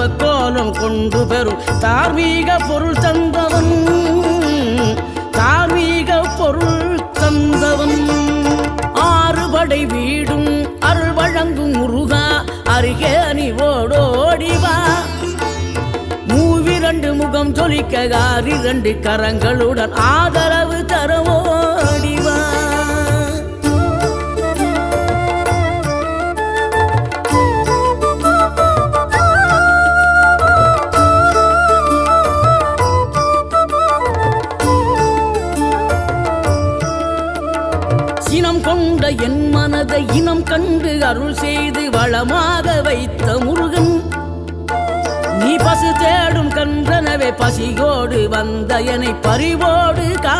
தவக்கோலம் கொண்டு பெறும் தார்மீக பொருள் தந்தவன், தார்மீக பொருள் தந்தவன். ஆறுபடை வீடும் அருள் வழங்கும் முருகா அருகே நீ ஓடோடிவா. மூவிரண்டு முகம் ஜொலிக்க 2 கரங்களுடன் ஆதரவு தரவோடிவா. சினம் கொண்ட என் மனதை இனம் கண்டு அருள் செய்து வளமாக வைத்த முருகன், நீ பசு தேடும் கன்றனவே பசியோடு வந்த என்னை பறிவோடு